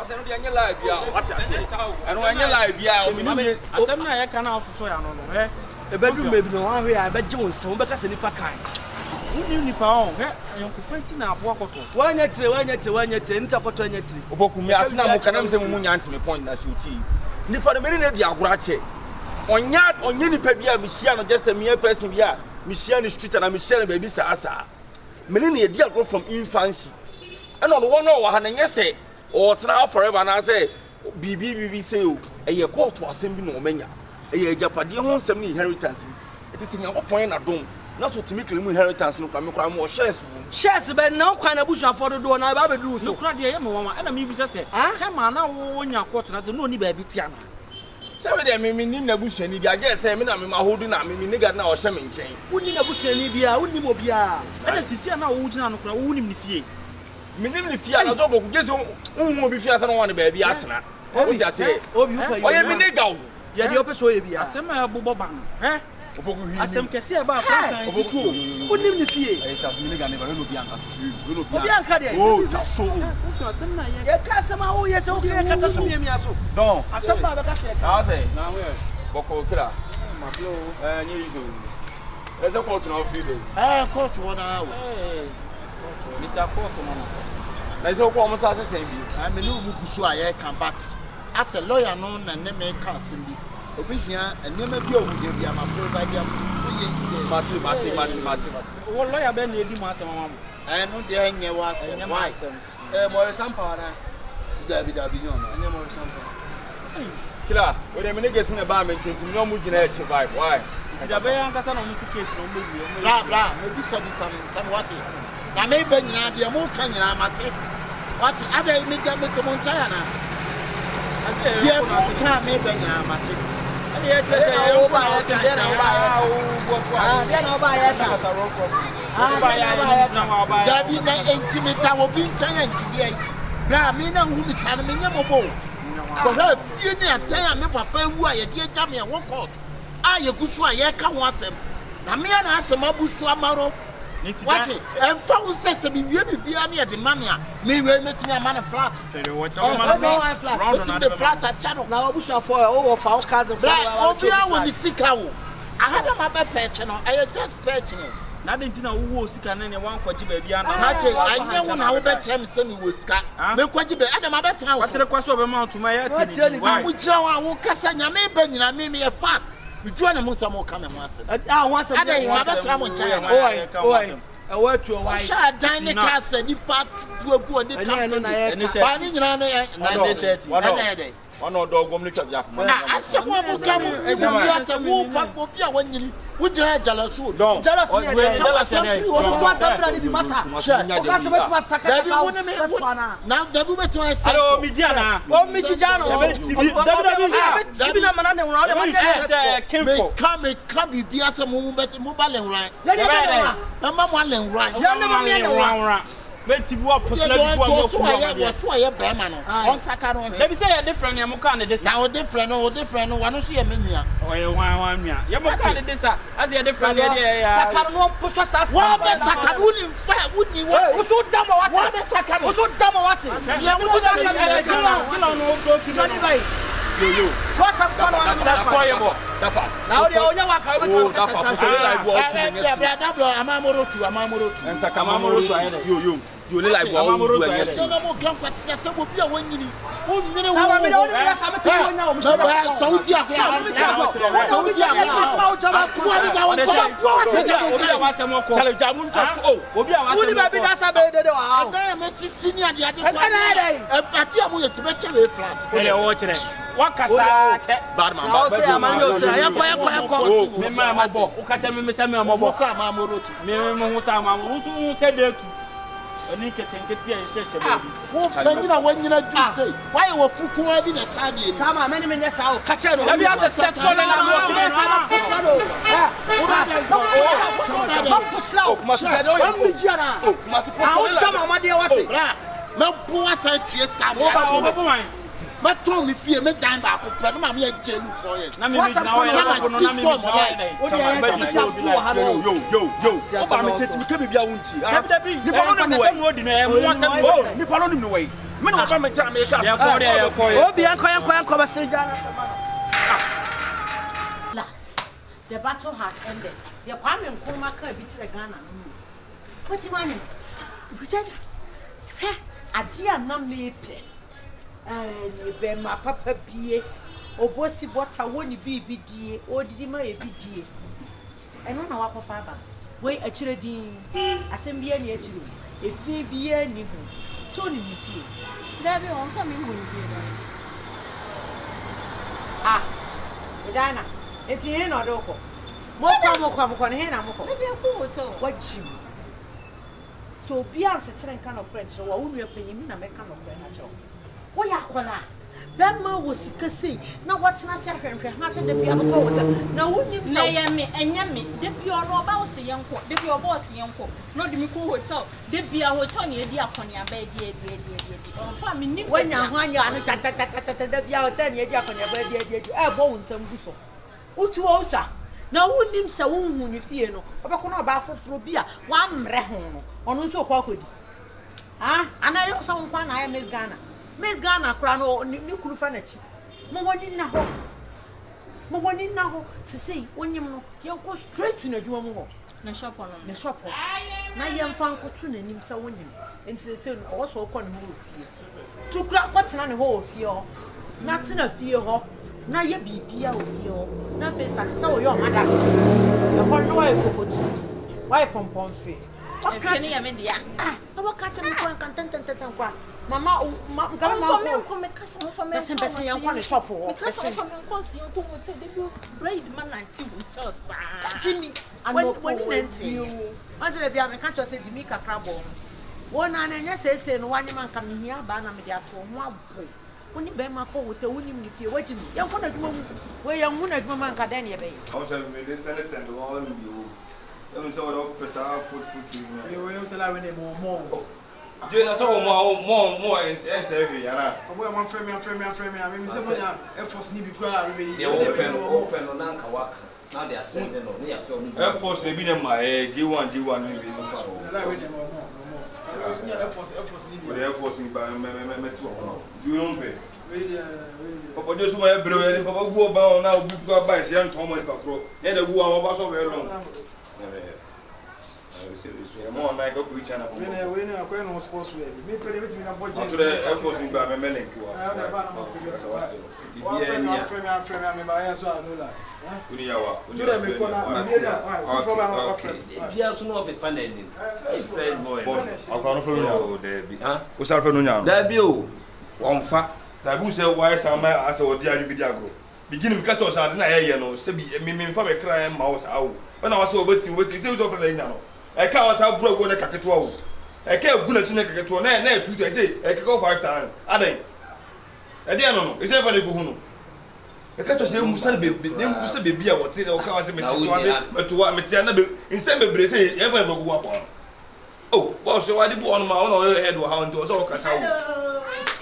say no dey live bia what I say and when you live bia o me asem na ye kan na so ya no no e bedum me bi no wan hwe ya be gye won se wo be ka se nipa kan woni nipa on yon ko fanti na abo akoto wanya tire nta koto anya tire oboku me asena mo kanam se mu nya ntime point na se oti nipa de me ne di agora che onye nipa bia me sia no just a mere person bia me sia ni street na me sia na baby sa me ne di agora from infancy and on one no wa na nyese o tena forever na say bibi say o eye court asem bi no menya eye japade ho nsem ni inheritance bi it is nyankopon na dom na so timi klemu inheritance no kwa me kwa mo shares be na kwa na busha fodo do na ba be du so no kra de ye mo mama na me bi say ka ma na wo nya court na say no ni ba bi tia na say we dey me nim na busha ni bi age say me na me ma hodu na me nigga na o hye me nchen woni na busha ni bia woni mo bia na sisi na wo gina no kra wo nim ni fie minim ni fia na zo boku gese unhu obi fia sana wan ba bia atena obi ase obi upa oye mi nigga wo ye de opeso ye bia asem ya bobo ba no oboku hi asem kese e ba frankan oboku woni ni fie e ta mi nigga ne ba no bi anka so obi anka de oh ta so asem na ye ka asem a wo ye se o ke kata so mi aso no asem ba be ka se ka say na we boko kira maklo nyi izo ese court na free day court wona wo Mr. Court no na izo ko mo sa se sen bi I me no mu kusu aye kan but as a lawyer no na ne me ka asem bi obi hia enema bi owu de bia ma provide am mati wo lawyer be na edi mo asem mama no de enye wa asem why mo sampa na dabi nyo na enye mo sampa kila we de me nigga sin ba me chintim no mu gina e survive why da be yan kasa no mu case no mo bi bra me bi sabi some what na me be nyina de mo kan nyina mate what ada me ja me to mo ntaya na ase ye mo kan me be nyina mate ani ye chere say yo ba ya de na ba ya sa dabi na intimate wo bi ntaya nhide bra me na hu mi sa na me nya mo bo ko ha fie ni atan a me papa wu a ye de ja me won court a ye kusu a ye ka ho asem na me na asem abusu amaro what and found says to be bibia near the mamma me we meeting a man flat the flat at channel now busha for over for cousin obia when you sick out I had my patch no I just patching it na den tina wo sika na ne wan kwaji ba bia na I know na wo be kire me say me wo sika me kwaji be adam abetena wo watere kwaso be ma ntuma ya tini wa wo kira wa wo kasa nyame ba nyina me fast we do na mo say mo come mo ase once ada you abetena mo nchen oi awatu why sha dan ne ka say ni part tu egu oni campaign ba ni nyina na shirt na dey ono do gomni ya na asem wo mo ka mo bi asem wo pa obi a wanyini wo jira jalasu jalasu ne wo asabra ni bi masa wo asabra ma taka dabi wo ne me na dabi betima say alo mi dia na o mi jija no dabi na mana ne wona de ma me ka bi bi asem mo ba le wran ya ma mo le wran ya ne ma me ne wran meti bu apostle bu wo so aye be ma no on saka no he be say you different am ka ne this na o different no wano so ye menua oye wan nua ye mo ka ne this as you different there ya saka no posto sa wo be saka uni fa uni wo so dama wate wo be saka wo so dama wate ya wo saka no go to ni bai yo what's up kono na dafa na o de onya wa ka o dafa puso like bo dablo amamorotu ensa kamamorotu yo le like bo o do so no mo kan kwase se bo bia wanyini o nwene wo sawa me o bia sabe te onya o so ba saudi akwa challenge amun just obi a woni ba bi da sabe de wa ada me sisini ade ade kwa ati amu ye tube chewe flat ele wo kire wakasa che bad man ba se amani o se ya ko me ma mabo o ka che me se me mabo sa amamorotu me mo sa amamorotu so se de tu oni ketenketi en hyehyɛ baby wo panyina wanyina du sei why wo fuku abi na sade ni kama me ni me nyesa o ka che no ya bi ase set ko na mo kumasi pedo wa mi jiana kumasi posto kama ma de wate me bo asa tie sta ma ton mi fie me dan ba ko pe no ma me jelu for years na me na o ya ko no na me o de ya yo ba me cheti mi ke bibia wonti dabi ni pa no se no di no e mo asem ni pa no ni no we Me no ba me cha me sha. Ya ko. Obi anko ba se jana. The battle has ended. The Kwame Nkrumah can be to Ghana. What's the money? Richard, a dear non me pay. And be my papa be or bossy water won't be BD or did my BD. I don't know what for father. Wait a children, ASEM PAA near you. If he be any so you feel. There be on coming when you ah, Ghana. It's in or doko. More here now. Maybe a hotel. What you? So, beyond such a kind of French, or only a penny in a mechanic of French. What ya call her? Bama was sick. Now, what's not second? I said the piano water. Now, wouldn't you say me and yummy? The piano about the young court, the pure boss, young court, not the Miku hotel, the beer hotel near the Aponia bed, dear. Or family, when you're 1 year, the Biao 10 year Japonia bed, dear, I bone some busso. Utuosa. Now, wouldn't him so when you fear no, or Bacona Baffo beer, one rehon, on so quackwood. Ah, and I also one I am Miss Ghana. Miss Ghana, crown or new furniture. No one in a hole. No one in a hole. Say, when you know, you'll go straight to the Duomo. The shop on the shop. Now, young fan could tune him so winning. And say, also con who fear. To crack what's on the whole fear. Not in a fear hop. Now you be Pia with you. Now, first, I saw your mother. The whole no why pom fear. What can't you mean, dear? Ah, no, can't you content. Mama, come make customer for me. That's young one shop or braid man and Timmy. When you answer the Biam can't say Jamaica crabble. One and says, and one man coming here, Banam Media to 1 boy. When you bear my paw with the winning if you're watching me, young one at home where young woman at Mamma Cadania Bay. I was having this and all of you. I'm so up for food. You will allow any more. Just more is heavy. Well, my friend, I mean, somebody efforts need to be open on Ankawaka. Now they are sending on me. Air Force, they be my G1. Air Force need to Air Force in by you don't pay. Papa just went brilliant. Papa go about now, buy young Thomas Pacro, and the woman was so very long. More like a good channel. When I went on sports, we pay everything in a budget. The Air Force in by Melink. Beginning because of something I know, Sebi, me for a crying mouse out. When I was so waiting, say it over now. I can't have broke one a cacato. I can't go to make a cacato, and 2 days, I can go 5 times. I think. I don't know, it's never a buhuno. I can't say, Musa baby, I would say, or cars, but to what Metiana instead of Brazil, ever go up. Oh, well, so I did one my own head or how into us all.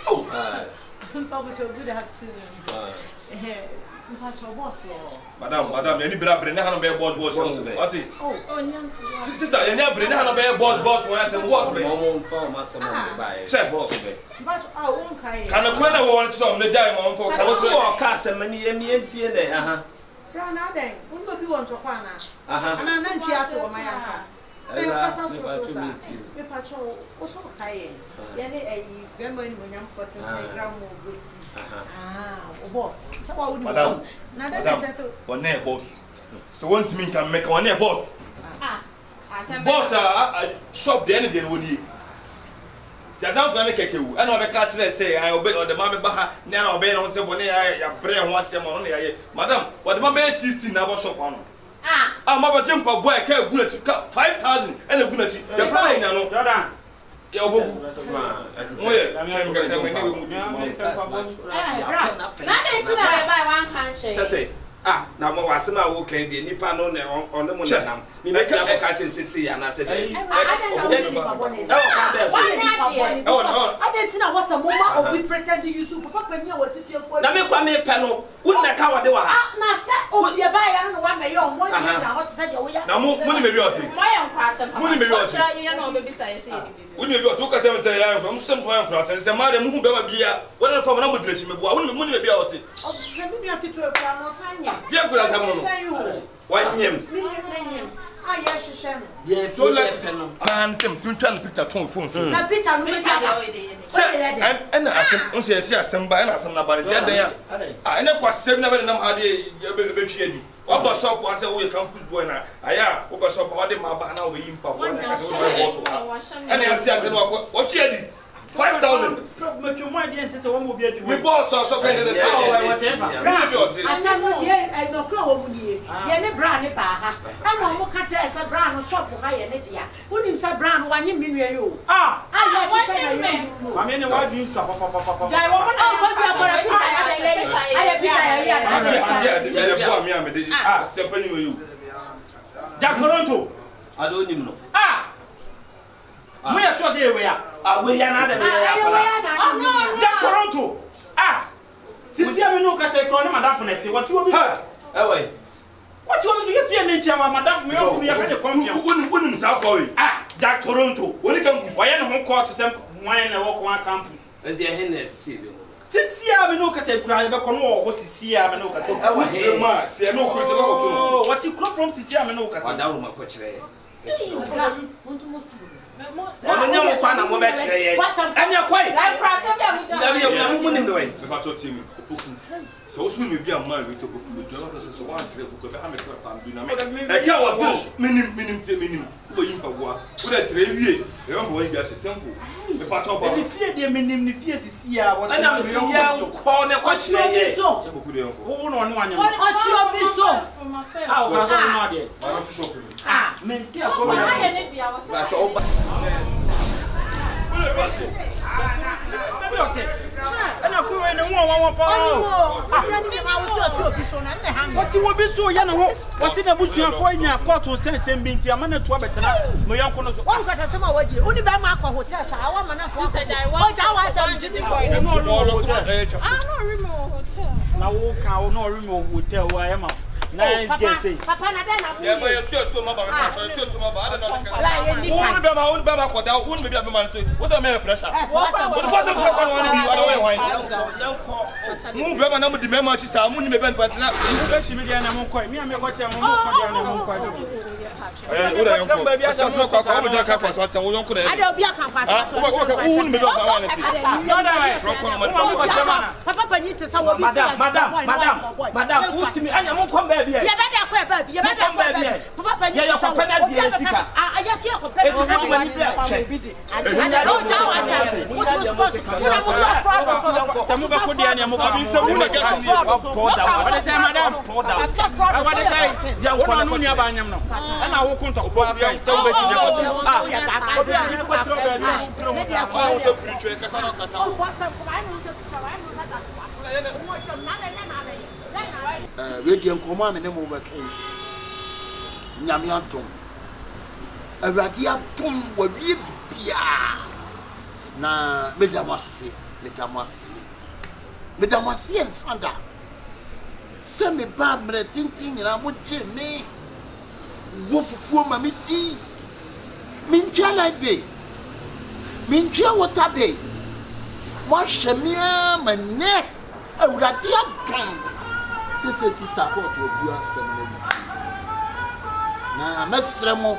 Oh, Papa, so good to have to. Madam, any brother, no be boss. What it? Oh, sister, any brother, no be boss. When I say boss, be. Mom, farm, master, buy. Say boss, be. But I won't carry. Can I want some the giant mom for? I was so cast and many MNT there. Brown, then, who will be on to Juana? And I'm not here my uncle. I patrol also high. Yanni, a woman when I'm 14 gram boss. So I would not. Now boss. So one to me can make one boss. Boss, shop the energy would you? The down for any cake. I know the catch, say, I obey or the mamma Baha now obey on someone. I bring one semon. Madam, what the mamma 16 never shop on. Ah, my jump boy, I can't go to 5,000 and a good. The fine, I know. Jordan. Ah, now was my walk in the Nippon on the Monam. Me make a catching CC and I said, I didn't know what's a moment of we pretend to use super when you were to feel for. Now, make one me panel. Wouldn't that cover the one? Now, set over your buy and one may own 1 year. What said you? Now, money may be out. My Money me what? Wouldn't you talk at them say I am from some class and say, Madam, who better be a well from an obligation, but I wouldn't money be out it. Oh, send me to a plan or sign ya. Dear, good as I One name. Ah, yes, you shall. Yes, so let man sim to turn the picture to phone. That picture, and I see some by and some about it. I never 7 never know how they what was up was a way campus boy now. I over so body my banner with him, Papa. And I said, what you did? 5,000. Make your mind into one will be at we bought so many the same. Whatever. I said, I know Crow, Yenny Brown, I'm almost catch a brown shop for high energy. Wouldn't say brown 1 million. Ah, I mean, what do you saw? Jack Toronto. I don't even know. Ah! We are sure we are. We are not. Jack Toronto. Ah! Since you have no cassette, Madame, what you will be? Away. What you will be feeling, Madame? We are going to come. Wouldn't South Korea. Ah! Jack Toronto. When you come, why are you called to some wine and walk on campus? And they're in there. Since you have no cassette, cry back on all what's the no cassette. What you come from Sisia no cassette down my coach. On the young fan, I'm going to say, and you're quite so soon we be a man with a book with Jonathan. So one to the Hammer and I can't minim, what that's really simple. The part of the fear, the minim, the fear is here. What I'm here, call the watch. Oh, no, one. What's your bishop? How was I not yet? Ah, Mentia, what you will be so young? What's in the bush for in your court to send some being a man to a better? My uncle knows one got a summer way. Only by Marco Hotels. I want my sister. I don't know. No remote hotel where I am. Nice guessing. Papa, yeah, but you're just to my I don't know. Won't be about what that wouldn't be a man. What's the mayor pressure? What the first of all, I want to be move over number the memories. I'm only maybe but now. You don't see me and I'm quite me. I'm watching. I'm quite. Baby, you better quit, baby. You better quit, baby. Papa, you're a penalty. I just hear a penalty. Radio Command and over Yamiatum. A radiatum will be na Medamasi and Sanda. Semi Bambre tinting and I would me. Wolf for Mamiti. Mincha like be. Mincha what I be. Wash a mere man neck. A radiatum. Sister court will be a seminary. Na Mesremo,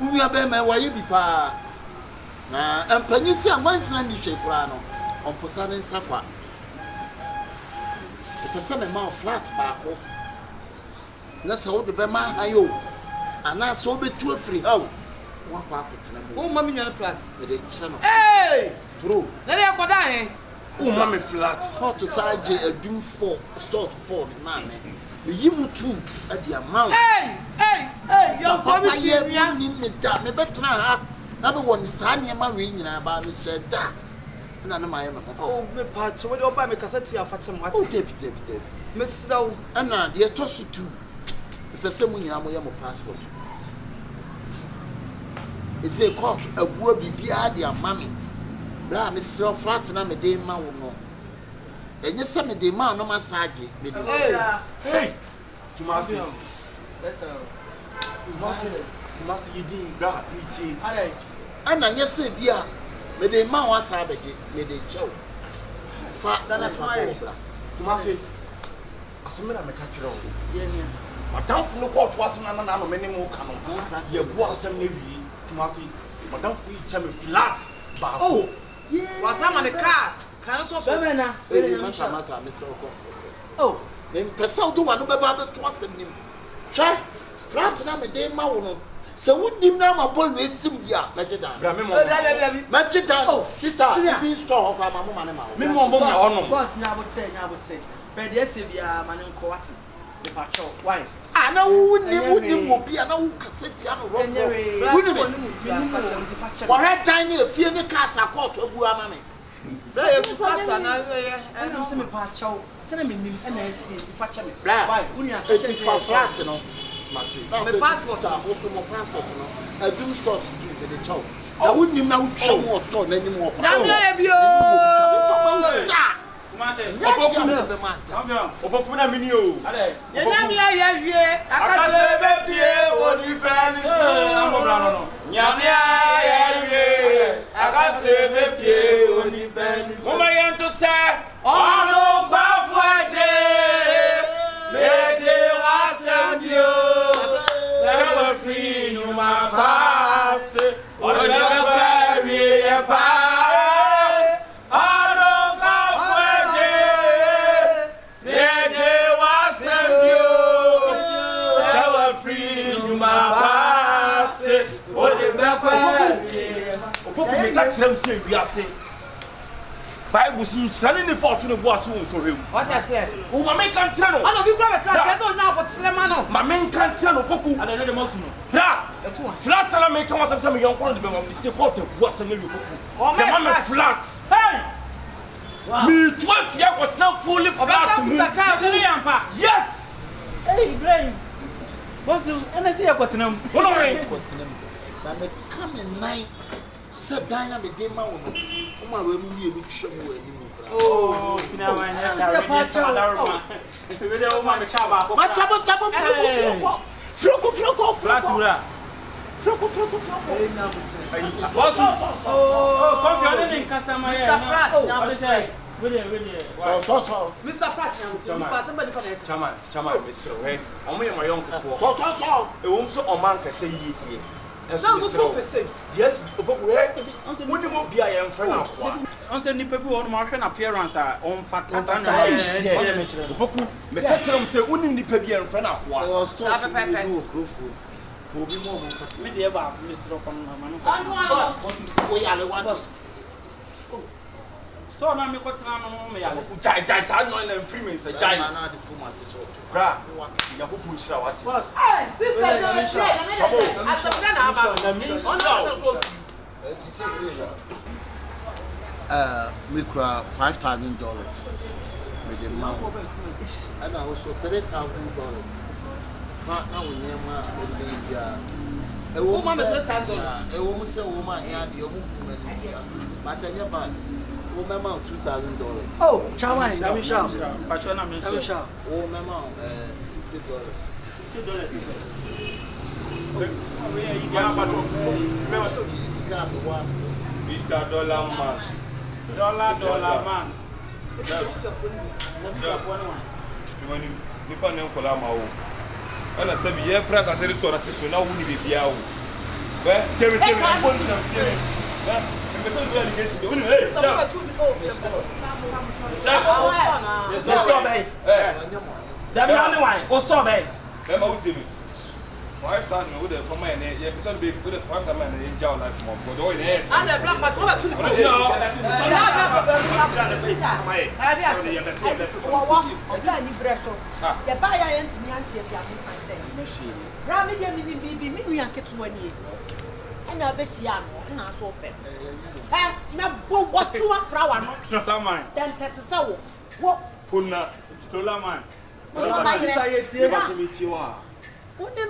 we are better why you be pa. Na and Penisi and once land the Shaprano on Posadan Sapa. The person a mouth flat back. That's how the Bema Ayo. And that's all be 2 or 3 out. One pocket. Oh, Mammy, you're flat. Hey! True. Then I go down. Oh, mammy flat. How to side a doom for start for the man. You will too at the amount. Hey, your papa, you need me that. Me better not one is standing my ring and about me said that. None of my oh, me part so what about me cassette of Fatima? Oh, tape. Miss Snow, and now dear Tossu too. If a someone I'm your passport. It's a court, a poor BPR, dear mammy. Bra Mr. Flat and I'm a day man will know. And yes, some day man no massage. Hey, Kumasi. Kumasi yidi bra miti. Ale. Ana nye se bia me de ma wa sa beje me de chew. Fa na fa bra. Kumasi asemena me ka kire o. Ye nia. Madam fu no court was na no me ne mo ka no. Ye bu asem na wi. Kumasi madam fu che me flat ba ko. Was am on the car. Can so Bemena. Masa me so ko. Oh. Me pesa do wa no be ba be to asem nim. Hwe flat na me de ma wo no. Se wonim na ma boy we sim bia meje dan. Bra me mo. Meje dan. Sister, you store ho kwa mama ne ma. Me mo mo na ono. Boss nya bote. But dey say bia ma ne nko wate. Me pacho. Why? Ana wonim obi ana wo kaseti ano ro. Wonim. Wa head dan ne fie ne cars akọt abu ama me. Bra ye fasta na I'm say me pacho. Say na me nim na esi fache me. Bra. Why? Unia Eti fa flat no. Mati. My passport also my passport no. Doom stores to the chow. Na wonim na wo twa mo store na nim wo. Na me ya bio. Opoku na mini o. Ale. Ye na me ya wie. Akase be pie oni pani so. Nyame ya wie. Akase be pie oni pani. Mama yanto sa. Ono kwafu aje. Lede wasandio. Sawa free numa pass. Ona ba wie pa. Me ka tram se wiase Bible si sane ni pot no bo aso won so hewu. What I say? O ma me kan tram no. Ana bi kura be tram se so na bo tsema no. Ma me kan tram no poku. Ale no de motu no. Bra. Flat na me kan wata me yon kono de be ma me se pot bo aso na wi poku. O me flat. Hey. Wow. Me 12 year what now fully flat mu. Yes. Hey, Ibrahim. Bosu, ena se yakotenam. Wono me. Kotenam. Na me come in night. Se dina me de ma wo no. O ma we mu ni elu twam wo ani mu. Oh, fina wa nya ka. Se pa cha daruma. We dey o ma me cha ba ko. Ma sabo floko. Flatura. Floko. Bosu. Oh, confio ni kasama ya. Mr. Frat, now say. Really. So. Mr. Frat, somebody come Chairman, Mr. Hey. Omo ye my young before. So. E won so o man ka say yie. Now go pese. Yes, oboku we. Woni mo bia ye mfa na kwa. On say nipa bi won ma hwe na appearance a on factor na. Oboku me ka tell am say woni nipa bi ye mfa na kwa. O store no krofo. Obi mo ka. Me dey ba Mr. From na no. Boss, Wo ya le want. Store na me ko tena no me ya. Oboku jai sa no na free me say jai. Na na the format so. Bra. Ya ko pu shira wati. Boss. hey, sister, we cry $5,000 with the mount, and also $3,000. Now we name a woman, a woman say woman, yeah, the woman, but I never. Woman $2,000. Oh, Chawan, let me show. Pachona me show. Oh, mama, $50. Mr. Dollar Man. Dollar man. Nipa ne nkola ma wo. Ana sabi ye press as restore so na wo ni bibia wo. Be temi ko ni sam temi. Person do allegation de woni hey. Stop eh. Dem na ni wan. O stop eh. Be ma wo temi. 5,000 with the from my name. Yeah, person be with the 5,000 man in jail life more. But do it eh. And the black part over to the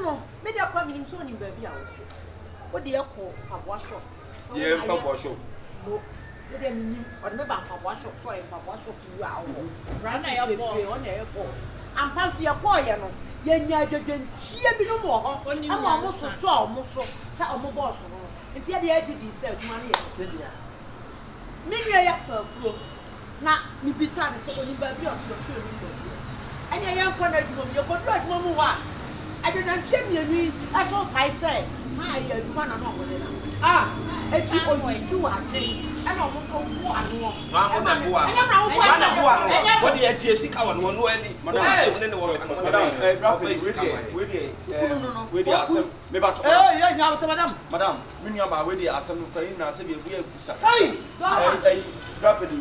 no, maybe a problem in Sony baby out. What do you call a wash shop? Yeah, a wash shop. No, you didn't or remember a wash shop for a wash shop to you out. Run a boy on the airport. ampa so ye ko ye no ye nya dwedwentie bi no mo ho ama omo so omo so sa omo boss no nti ye de agidi se adwuma no ye tedia me nua ya fafuo na mi bisa ne so oni ba bi o to so ni do anya ye nko na adwuma mi ye ko do adwuma mu wa adwedwentie mienu aso pai se sa ye adwuma na no mo de na eti oyisu adwen ana omo so wo ano ma mo na bo ano what dey echi esika won no ani ne ne wo kan we dey asem me ba chop yeah nya what madam me nua ba we dey asem no kai na se be bu egusa hey rapidly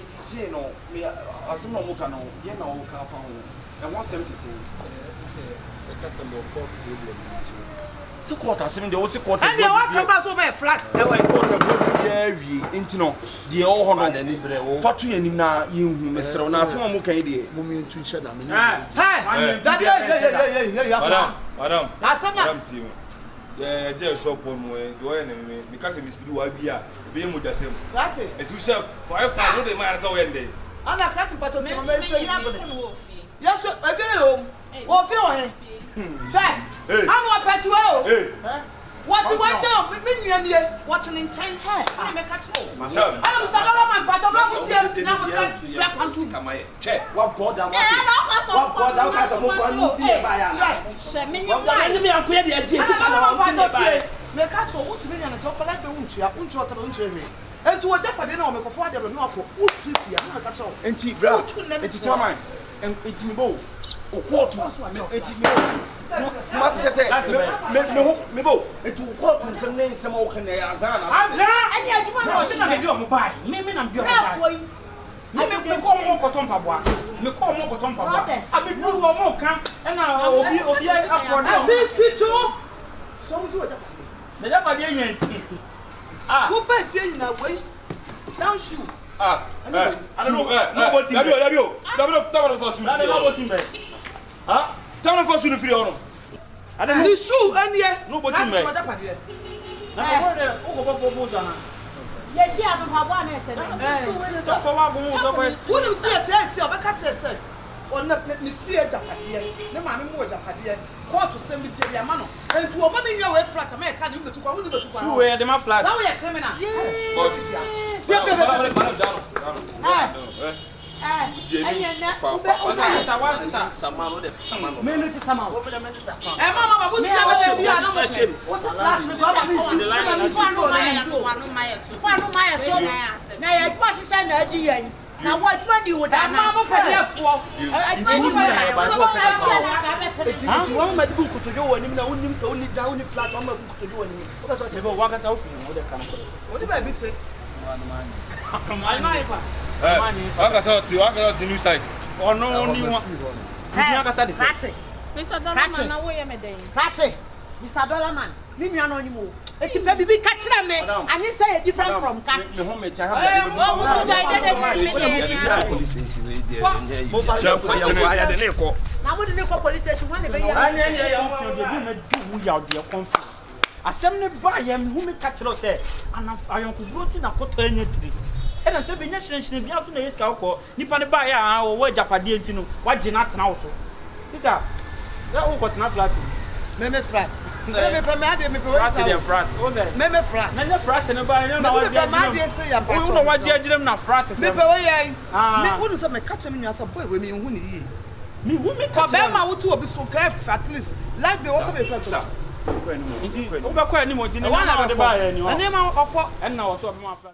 it is say no me asem no mo ka no ye na wo ka fa ho and 170 say some more court problem. Se quarter asem de wo se quarter and they walk come so be flat e we quarter go ya wi intino de o ho no na ni bre wo fatu yanim na yenhu mesrew na asem mo kan de Mo me ntu hye da me ni. hey that Madam. na sanya Madam team. Yeah, just shop on me. Do I me ka se me speed wa bia. Be mu da sem. that's it E tu chef 5 times no dey my answer when dey. ana craft pato ti mo me so ni abode yes e fi me home wo fi o he hey am wa peti wo Hey. what you want to me nua nie what in time hey na me catch you Madam. ana Mr. Dollarman pato go fi tie na mo say black and two kamaye che wa boda ma wa boda ka so mo kwa ni tie ba ya na she me nye wa ni me anko de agie ti kana wa ti ba me catch you what me nua to kola be untua to be untua hwe etu wo japade na o me kofo ade be no akọ usifia na me catch you enti bra enti chairman enti me bo o court enti me mas je say me bo enti o court nsem ne nsem o kan ya azana ani adwuma na o na me bi o mo bai me na bi o mo bai me ko mo ko ton paboa me ko mo ko ton paboa abi du wo mo kan e na obi afọ na fitu so mo ti wo japade na japade yen wo ba fie na wei down shoe I don't know. Dabio. Tama for shoe. na le ba botin be Tama for shoe free on. ni shoe anie no botin be wo japade na ko de o ko fo boza na ye si adu habo na ese na so ko wa gun so ko wo ni si ete obeka chese ona ni free japade ne ma me mo japade court sem ti e ma no enti wo ba me nwa we flat ma e ka ni betu kwa wo ni betu kwa shoe we de ma flat that we criminal samano de samano me no si sama wo me si sa e mama babu si aba bi ana mo shem wo se flat go ba mi si fa no ma so na ya gba sise na adi yan na wo aduma ni wo da na mo pede afo aduma ni enti wo ma di bu kutojo wo nim na wonim se woni da woni flat wo ma bu kutojo wo nim wo ka so chebe wo ka sa wo fi wo de kan ko wo di ba bi te almai fa Waka so new site. ono ni wa ni aka sa de se Mr. Dollarman na wo ye me den Rate, Mr. Dollarman, me nua no nyimo. Eti pe bibi ka kire me, ani say different from ka. me ho me cha ha wo wo ga police station we dey mo ba ya ya de ne ko Na mo de ne ko police station wan ne be ya. ani ya mo fi de bi me du wu ya de confirm asem ne ba ya me hu me ka kire say ana ayonko broti na ko to anya tiri ena se be nya hyenhyen bi aso na yeska ko nipa ne ba ya wo japade enti no wa gina tena wo so peter ya wo ko tena flat Me flat. Me pe me ade me pe flat we de sa. flat o de Me flat. na flat ne ba ya na Me wa pe ma ade say ya ba. wo no wa gina na flat Me pe we ye. Ah. Me wonu say me ka che me nua say boy we me hu ni yi. me hu me Ko ka be ma wo tu obi so ka at least like be what be flat. nti wo ba kwa ni mo nti ne Wa na de be ba ko. ya ni wa Ani ma okọ. en na wo so be ma flat